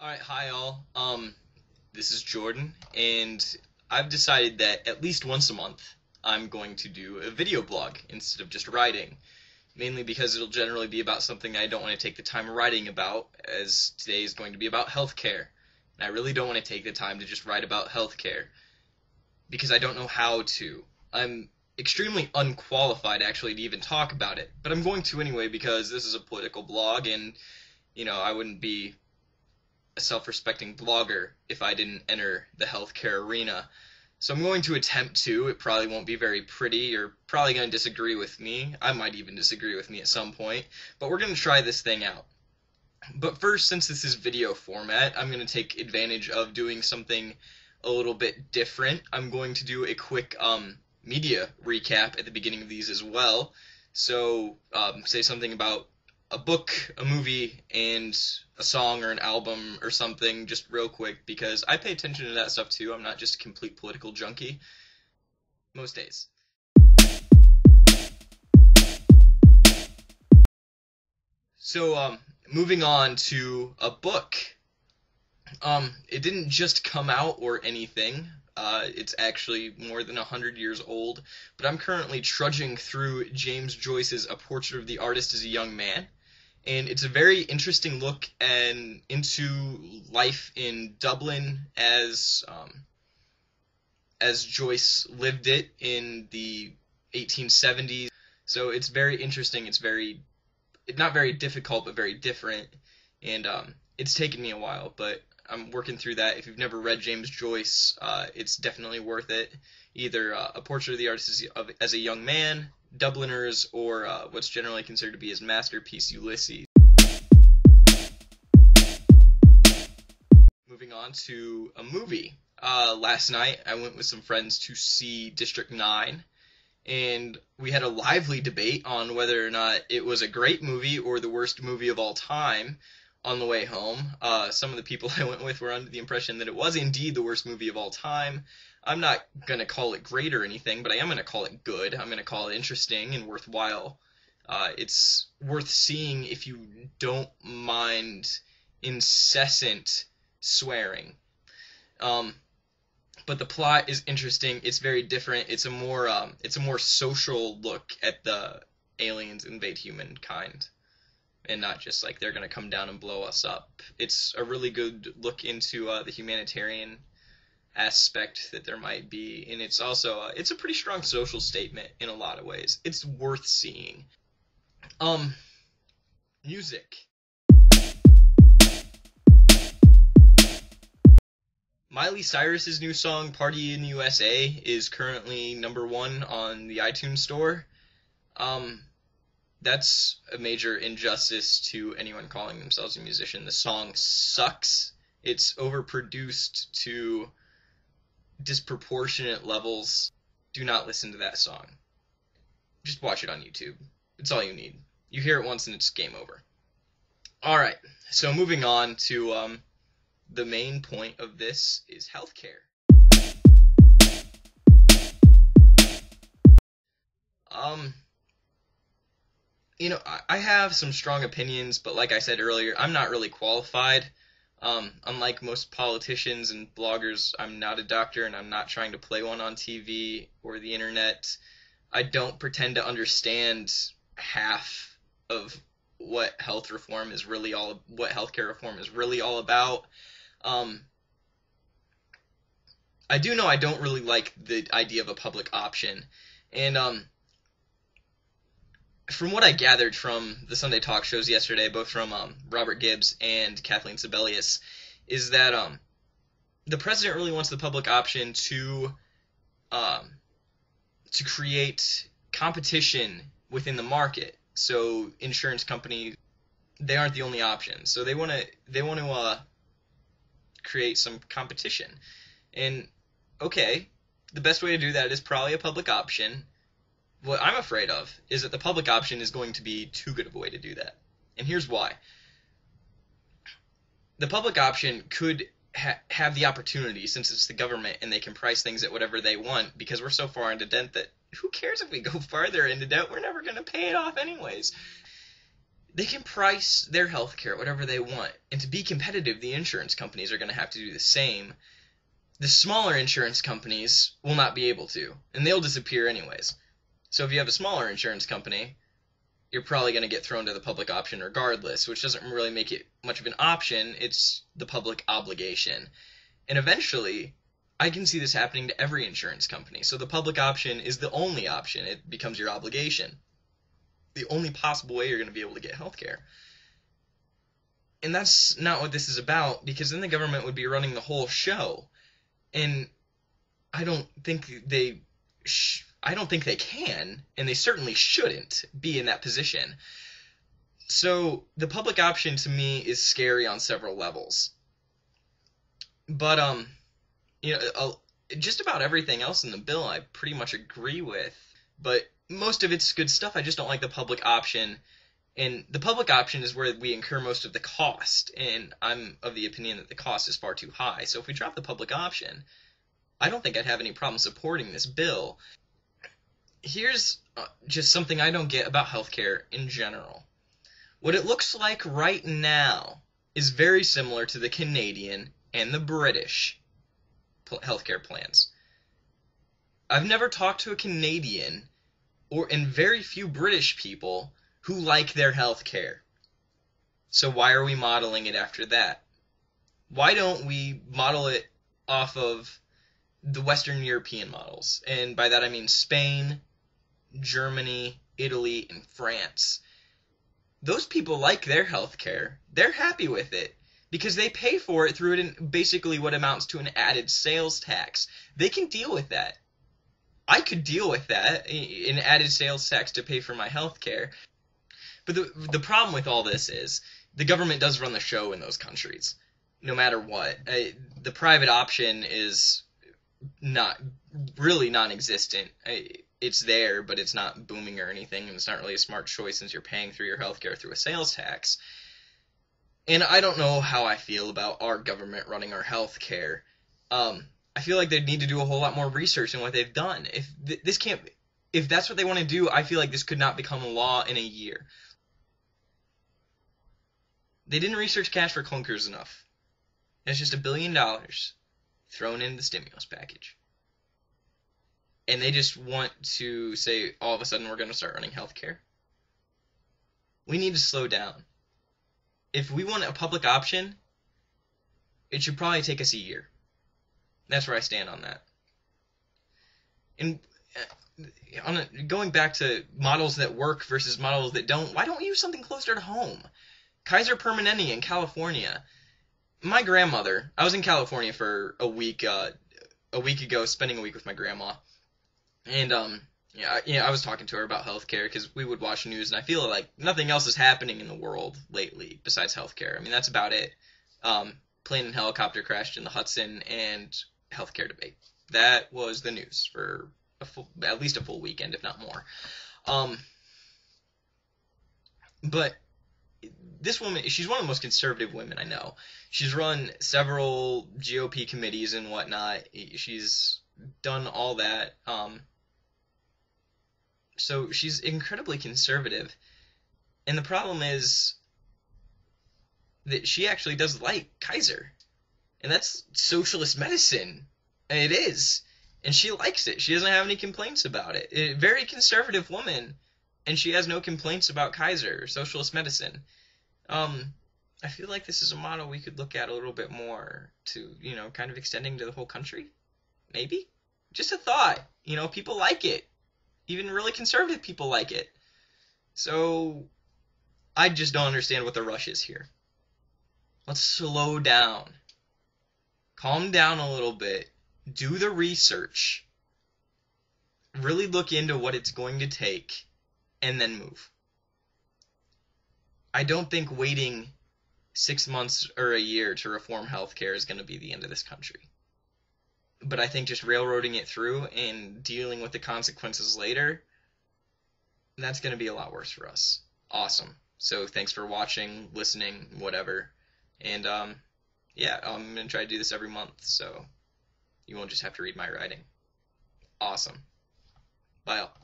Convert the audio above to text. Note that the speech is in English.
Alright, hi all. This is Jordan, and I've decided that at least once a month I'm going to do a video blog instead of just writing. Mainly because it'll generally be about something I don't want to take the time writing about, as today is going to be about healthcare. And I really don't want to take the time to just write about healthcare, because I don't know how to. I'm extremely unqualified actually to even talk about it, but I'm going to anyway because this is a political blog and, I wouldn't be a self-respecting blogger if I didn't enter the healthcare arena. So I'm going to attempt to. It probably won't be very pretty. You're probably going to disagree with me. I might even disagree with me at some point. But we're going to try this thing out. But first, since this is video format, I'm going to take advantage of doing something a little bit different. I'm going to do a quick media recap at the beginning of these as well. So say something about a book, a movie, and a song or an album or something just real quick, because I pay attention to that stuff too. I'm not just a complete political junkie most days. So moving on to a book. It didn't just come out or anything. It's actually more than 100 years old, but I'm currently trudging through James Joyce's A Portrait of the Artist as a Young Man. And it's a very interesting look into life in Dublin as Joyce lived it in the 1870s. So it's very interesting. It's not very difficult, but very different. And it's taken me a while, but I'm working through that. If you've never read James Joyce, it's definitely worth it. Either A Portrait of the Artist as a Young Man, Dubliners, or what's generally considered to be his masterpiece, Ulysses. Moving on to a movie. Last night I went with some friends to see District 9, and we had a lively debate on whether or not it was a great movie or the worst movie of all time on the way home. Some of the people I went with were under the impression that it was indeed the worst movie of all time. I'm not going to call it great or anything, but I am going to call it good. I'm going to call it interesting and worthwhile. It's worth seeing if you don't mind incessant swearing. But the plot is interesting. It's very different. It's a more social look at the aliens invade humankind, and not just like they're going to come down and blow us up. It's a really good look into the humanitarian aspect that there might be, and it's also it's a pretty strong social statement in a lot of ways. It's worth seeing. Music. Miley Cyrus's new song Party in the USA is currently #1 on the iTunes store. That's a major injustice to anyone calling themselves a musician. The song sucks. It's overproduced to disproportionate levels. Do not listen to that song. Just watch it on YouTube. It's all you need. You hear it once and it's game over. Alright, so moving on to the main point of this is healthcare. I have some strong opinions, but like I said earlier, I'm not really qualified. Unlike most politicians and bloggers, I'm not a doctor, and I'm not trying to play one on TV or the internet. I don't pretend to understand half of what healthcare reform is really all about. I do know I don't really like the idea of a public option, and from what I gathered from the Sunday talk shows yesterday, both from Robert Gibbs and Kathleen Sebelius, is that the president really wants the public option to create competition within the market. So insurance companies, they aren't the only option. So they want to create some competition. And okay, the best way to do that is probably a public option. What I'm afraid of is that the public option is going to be too good of a way to do that. And here's why. The public option could have the opportunity, since it's the government and they can price things at whatever they want, because we're so far into debt that who cares if we go farther into debt? We're never going to pay it off anyways. they can price their healthcare at whatever they want. And to be competitive, the insurance companies are going to have to do the same. The smaller insurance companies will not be able to, and they'll disappear anyways. So if you have a smaller insurance company, you're probably going to get thrown to the public option regardless, which doesn't really make it much of an option. It's the public obligation. And eventually, I can see this happening to every insurance company. So the public option is the only option. It becomes your obligation. The only possible way you're going to be able to get healthcare. And that's not what this is about, because then the government would be running the whole show. And I don't think they can, and they certainly shouldn't be in that position. So the public option to me is scary on several levels. But just about everything else in the bill I pretty much agree with. But most of it's good stuff. I just don't like the public option. And the public option is where we incur most of the cost. And I'm of the opinion that the cost is far too high. So if we drop the public option, I don't think I'd have any problem supporting this bill. Here's just something I don't get about healthcare in general. What it looks like right now is very similar to the Canadian and the British healthcare plans. I've never talked to a Canadian and very few British people who like their healthcare. So why are we modeling it after that? Why don't we model it off of the Western European models? And by that I mean Spain, Germany, Italy, and France. Those people like their healthcare. They're happy with it because they pay for it through basically what amounts to an added sales tax. They can deal with that. I could deal with that, an added sales tax to pay for my healthcare. But the problem with all this is the government does run the show in those countries, no matter what. The private option is not really non-existent. It's there, but it's not booming or anything, and it's not really a smart choice since you're paying through your healthcare through a sales tax. And I don't know how I feel about our government running our healthcare. I feel like they'd need to do a whole lot more research than what they've done. If that's what they want to do, I feel like this could not become a law in a year. They didn't research cash for clunkers enough. It's just $1 billion thrown in the stimulus package. And they just want to say, all of a sudden, we're going to start running healthcare. We need to slow down. If we want a public option, it should probably take us a year. That's where I stand on that. And going back to models that work versus models that don't, why don't we use something closer to home? Kaiser Permanente in California. My grandmother, I was in California for a week ago, spending a week with my grandma. And I was talking to her about healthcare because we would watch news, and I feel like nothing else is happening in the world lately besides healthcare. I mean, that's about it. Plane and helicopter crashed in the Hudson, and healthcare debate. That was the news for at least a full weekend, if not more. But this woman, she's one of the most conservative women I know. She's run several GOP committees and whatnot. She's done all that. So she's incredibly conservative. And the problem is that she actually does like Kaiser. And that's socialist medicine. And it is. And she likes it. She doesn't have any complaints about it. A very conservative woman. And she has no complaints about Kaiser or socialist medicine. I feel like this is a model we could look at a little bit more to, kind of extending to the whole country. Maybe? Just a thought. People like it. Even really conservative people like it. So, I just don't understand what the rush is here. Let's slow down. Calm down a little bit. Do the research. Really look into what it's going to take. And then move. I don't think waiting 6 months or a year to reform healthcare is going to be the end of this country. But I think just railroading it through and dealing with the consequences later, that's going to be a lot worse for us. Awesome. So thanks for watching, listening, whatever. And I'm going to try to do this every month, so you won't just have to read my writing. Awesome. Bye all.